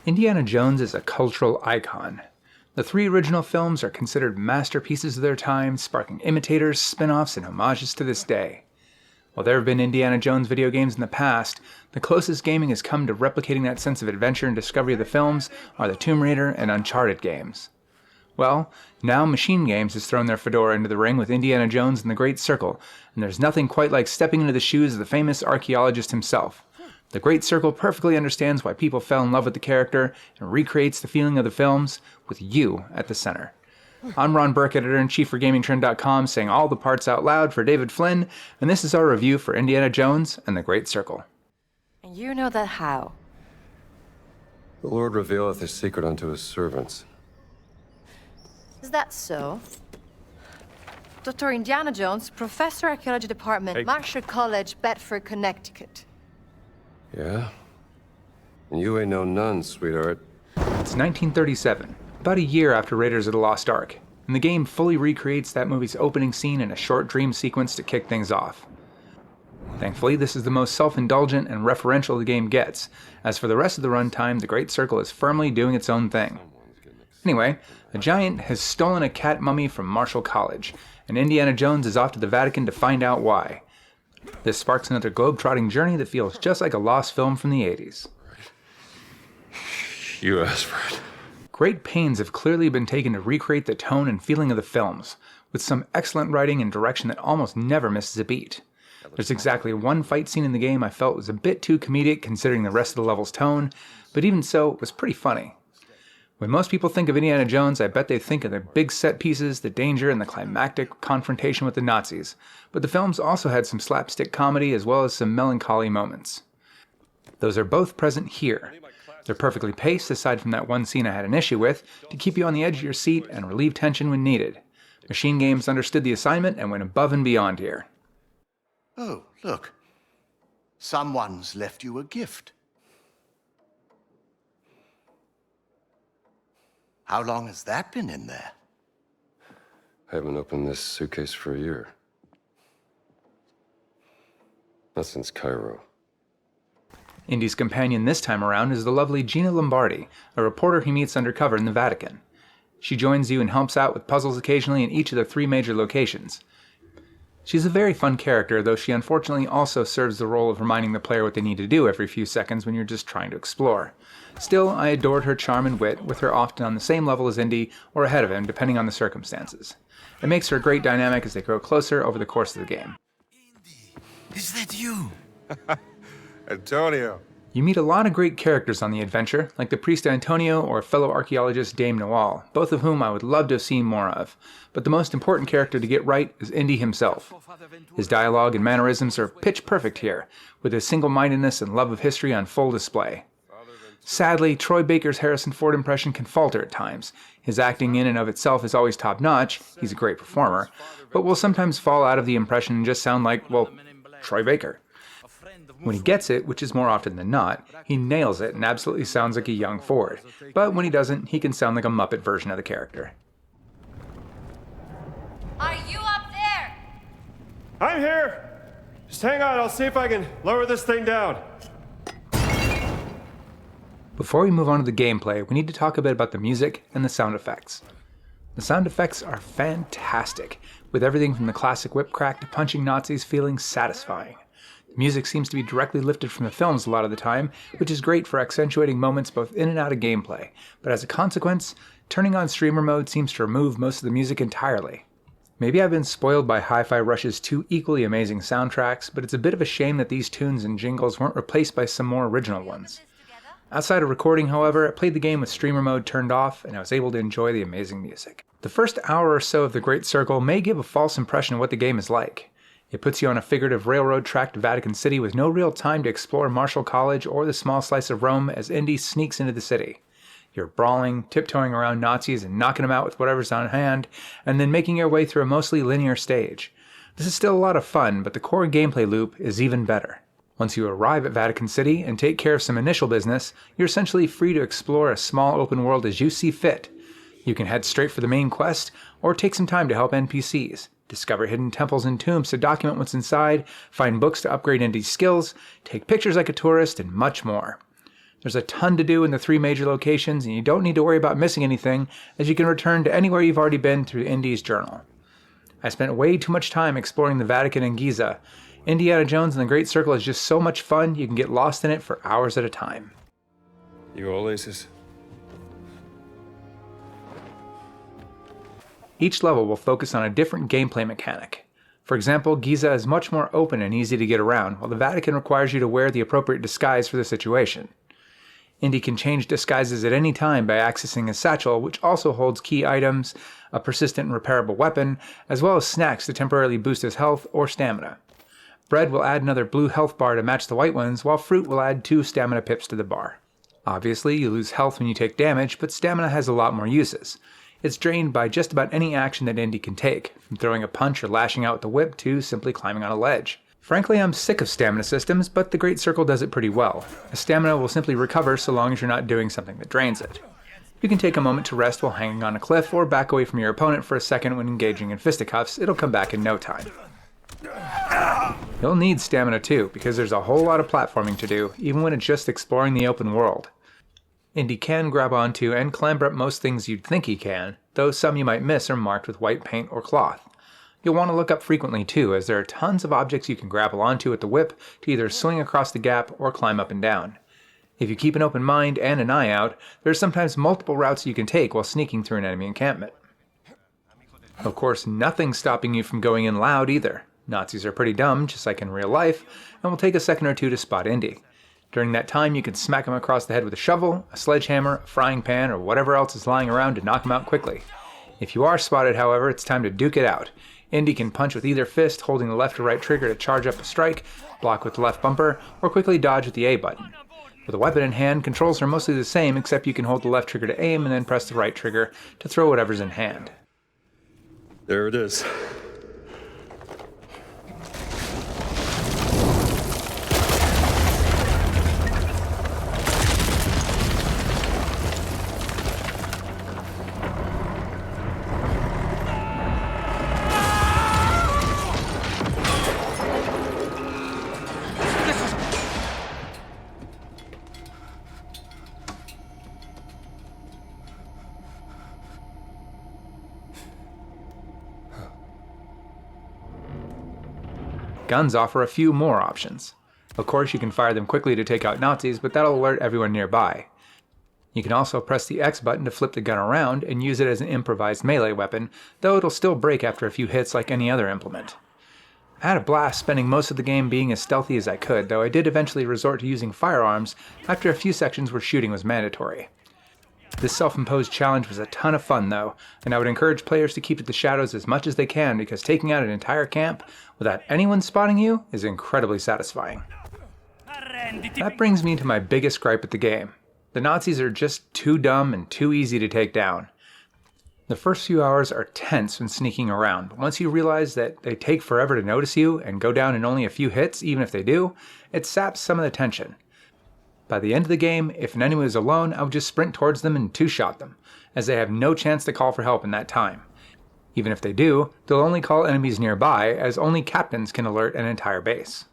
Indiana Jones is a cultural icon. The three original films are considered masterpieces of their time, sparking imitators, spin-offs, and homages to this day. While there have been Indiana Jones video games in the past, the closest gaming has come to replicating that sense of adventure and discovery of the films are the Tomb Raider and Uncharted games. Well, now Machine Games has thrown their fedora into the ring with Indiana Jones and the Great Circle, and there's nothing quite like stepping into the shoes of the famous archaeologist himself. The Great Circle perfectly understands why people fell in love with the character and recreates the feeling of the films with you at the center. I'm Ron Burke, editor-in-chief for Gamingtrend.com, saying all the parts out loud for David Flynn, and this is our review for Indiana Jones and the Great Circle. And you know that how? The Lord revealeth his secret unto his servants. Is that so? Dr. Indiana Jones, Professor Archaeology Department, Marshall College, Bedford, Connecticut. Yeah? And you ain't no nun, sweetheart. It's 1937, about a year after Raiders of the Lost Ark, and the game fully recreates that movie's opening scene in a short dream sequence to kick things off. Thankfully, this is the most self-indulgent and referential the game gets. As for the rest of the runtime, the Great Circle is firmly doing its own thing. Anyway, a giant has stolen a cat mummy from Marshall College, and Indiana Jones is off to the Vatican to find out why. This sparks another globe-trotting journey that feels just like a lost film from the 80s. You asked for it. Great pains have clearly been taken to recreate the tone and feeling of the films, with some excellent writing and direction that almost never misses a beat. There's exactly one fight scene in the game I felt was a bit too comedic considering the rest of the level's tone, but even so, it was pretty funny. When most people think of Indiana Jones, I bet they think of the big set pieces, the danger, and the climactic confrontation with the Nazis. But the films also had some slapstick comedy as well as some melancholy moments. Those are both present here. They're perfectly paced, aside from that one scene I had an issue with, to keep you on the edge of your seat and relieve tension when needed. Machine Games understood the assignment and went above and beyond here. Oh, look. Someone's left you a gift. How long has that been in there? I haven't opened this suitcase for a year. Not since Cairo. Indy's companion this time around is the lovely Gina Lombardi, a reporter he meets undercover in the Vatican. She joins you and helps out with puzzles occasionally in each of the three major locations. She's a very fun character, though she unfortunately also serves the role of reminding the player what they need to do every few seconds when you're just trying to explore. Still, I adored her charm and wit, with her often on the same level as Indy, or ahead of him, depending on the circumstances. It makes her a great dynamic as they grow closer over the course of the game. Indy, is that you? Antonio. You meet a lot of great characters on the adventure, like the priest Antonio or fellow archaeologist Dame Noel, both of whom I would love to have seen more of. But the most important character to get right is Indy himself. His dialogue and mannerisms are pitch perfect here, with his single-mindedness and love of history on full display. Sadly, Troy Baker's Harrison Ford impression can falter at times. His acting in and of itself is always top-notch, he's a great performer, but will sometimes fall out of the impression and just sound like, well, Troy Baker. When he gets it, which is more often than not, he nails it and absolutely sounds like a young Ford. But when he doesn't, he can sound like a Muppet version of the character. Are you up there? I'm here! Just hang on, I'll see if I can lower this thing down. Before we move on to the gameplay, we need to talk a bit about the music and the sound effects. The sound effects are fantastic, with everything from the classic whip crack to punching Nazis feeling satisfying. The music seems to be directly lifted from the films a lot of the time, which is great for accentuating moments both in and out of gameplay, but as a consequence, turning on streamer mode seems to remove most of the music entirely. Maybe I've been spoiled by Hi-Fi Rush's two equally amazing soundtracks, but it's a bit of a shame that these tunes and jingles weren't replaced by some more original ones. Outside of recording, however, I played the game with streamer mode turned off, and I was able to enjoy the amazing music. The first hour or so of the Great Circle may give a false impression of what the game is like. It puts you on a figurative railroad track to Vatican City with no real time to explore Marshall College or the small slice of Rome as Indy sneaks into the city. You're brawling, tiptoeing around Nazis and knocking them out with whatever's on hand, and then making your way through a mostly linear stage. This is still a lot of fun, but the core gameplay loop is even better. Once you arrive at Vatican City and take care of some initial business, you're essentially free to explore a small open world as you see fit. You can head straight for the main quest, or take some time to help NPCs. discover hidden temples and tombs to document what's inside, find books to upgrade Indy's skills, take pictures like a tourist, and much more. There's a ton to do in the 3 major locations, and you don't need to worry about missing anything, as you can return to anywhere you've already been through Indy's journal. I spent way too much time exploring the Vatican and Giza. Indiana Jones and the Great Circle is just so much fun, you can get lost in it for hours at a time. You all aces? Each level will focus on a different gameplay mechanic. For example, Giza is much more open and easy to get around, while the Vatican requires you to wear the appropriate disguise for the situation. Indy can change disguises at any time by accessing a satchel, which also holds key items, a persistent and repairable weapon, as well as snacks to temporarily boost his health or stamina. Bread will add another blue health bar to match the white ones, while fruit will add 2 stamina pips to the bar. Obviously, you lose health when you take damage, but stamina has a lot more uses. It's drained by just about any action that Indy can take, from throwing a punch or lashing out with the whip to simply climbing on a ledge. Frankly, I'm sick of stamina systems, but the Great Circle does it pretty well. A stamina will simply recover so long as you're not doing something that drains it. You can take a moment to rest while hanging on a cliff, or back away from your opponent for a second when engaging in fisticuffs. It'll come back in no time. You'll need stamina too, because there's a whole lot of platforming to do, even when it's just exploring the open world. Indy can grab onto and clamber up most things you'd think he can, though some you might miss are marked with white paint or cloth. You'll want to look up frequently too, as there are tons of objects you can grapple onto with the whip to either swing across the gap or climb up and down. If you keep an open mind and an eye out, there are sometimes multiple routes you can take while sneaking through an enemy encampment. Of course, nothing's stopping you from going in loud either. Nazis are pretty dumb, just like in real life, and will take a second or two to spot Indy. During that time, you can smack him across the head with a shovel, a sledgehammer, a frying pan, or whatever else is lying around to knock him out quickly. If you are spotted, however, it's time to duke it out. Indy can punch with either fist, holding the left or right trigger to charge up a strike, block with the left bumper, or quickly dodge with the A button. With a weapon in hand, controls are mostly the same, except you can hold the left trigger to aim and then press the right trigger to throw whatever's in hand. There it is. Guns offer a few more options. Of course, you can fire them quickly to take out Nazis, but that'll alert everyone nearby. You can also press the X button to flip the gun around and use it as an improvised melee weapon, though it'll still break after a few hits like any other implement. I had a blast spending most of the game being as stealthy as I could, though I did eventually resort to using firearms after a few sections where shooting was mandatory. This self-imposed challenge was a ton of fun though, and I would encourage players to keep to the shadows as much as they can, because taking out an entire camp without anyone spotting you is incredibly satisfying. That brings me to my biggest gripe with the game. The Nazis are just too dumb and too easy to take down. The first few hours are tense when sneaking around, but once you realize that they take forever to notice you and go down in only a few hits, even if they do, it saps some of the tension. By the end of the game, if an enemy was alone, I would just sprint towards them and two-shot them, as they have no chance to call for help in that time. Even if they do, they'll only call enemies nearby, as only captains can alert an entire base.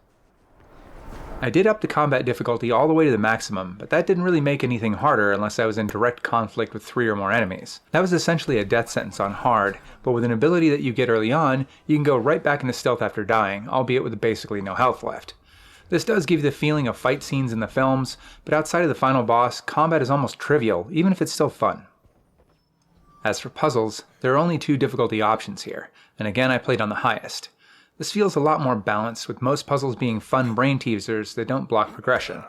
I did up the combat difficulty all the way to the maximum, but that didn't really make anything harder unless I was in direct conflict with 3 or more enemies. That was essentially a death sentence on hard, but with an ability that you get early on, you can go right back into stealth after dying, albeit with basically no health left. This does give you the feeling of fight scenes in the films, but outside of the final boss, combat is almost trivial, even if it's still fun. As for puzzles, there are only 2 difficulty options here, and again I played on the highest. This feels a lot more balanced, with most puzzles being fun brain teasers that don't block progression.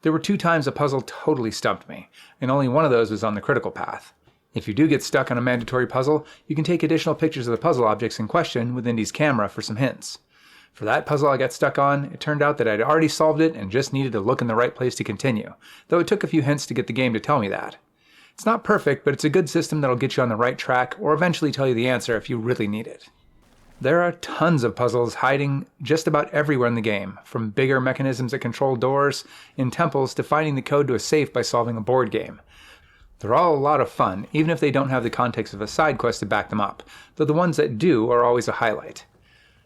There were 2 times a puzzle totally stumped me, and only one of those was on the critical path. If you do get stuck on a mandatory puzzle, you can take additional pictures of the puzzle objects in question with Indy's camera for some hints. For that puzzle I got stuck on, it turned out that I'd already solved it and just needed to look in the right place to continue, though it took a few hints to get the game to tell me that. It's not perfect, but it's a good system that'll get you on the right track, or eventually tell you the answer if you really need it. There are tons of puzzles hiding just about everywhere in the game, from bigger mechanisms that control doors in temples to finding the code to a safe by solving a board game. They're all a lot of fun, even if they don't have the context of a side quest to back them up, though the ones that do are always a highlight.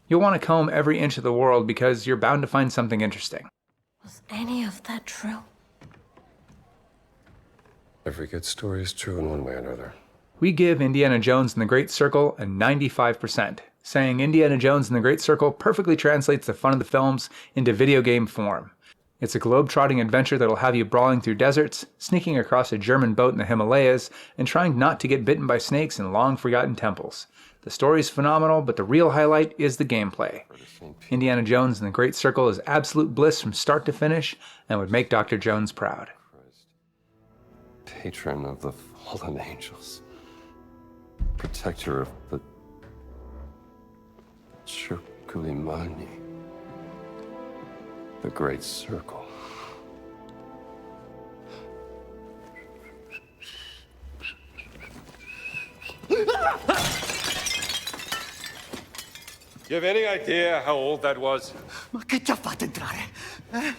You'll want to comb every inch of the world because you're bound to find something interesting. Was any of that true? Every good story is true in one way or another. We give Indiana Jones and the Great Circle a 95%, saying Indiana Jones and the Great Circle perfectly translates the fun of the films into video game form. It's a globe-trotting adventure that'll have you brawling through deserts, sneaking across a German boat in the Himalayas, and trying not to get bitten by snakes in long-forgotten temples. The story's phenomenal, but the real highlight is the gameplay. Indiana Jones and the Great Circle is absolute bliss from start to finish, and would make Dr. Jones proud. Patron of the fallen angels. Protector of the Circulimani. The Great Circle. You have any idea how old that was? Ma che ti ha fatto entrare?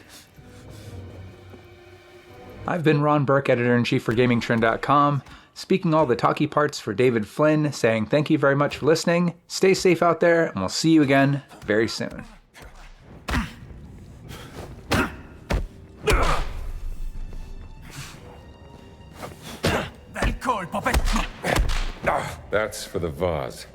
I've been Ron Burke, editor-in-chief for Gamingtrend.com, speaking all the talky parts for David Flynn, saying thank you very much for listening, stay safe out there, and we'll see you again very soon. Bel colpo, That's for the vase.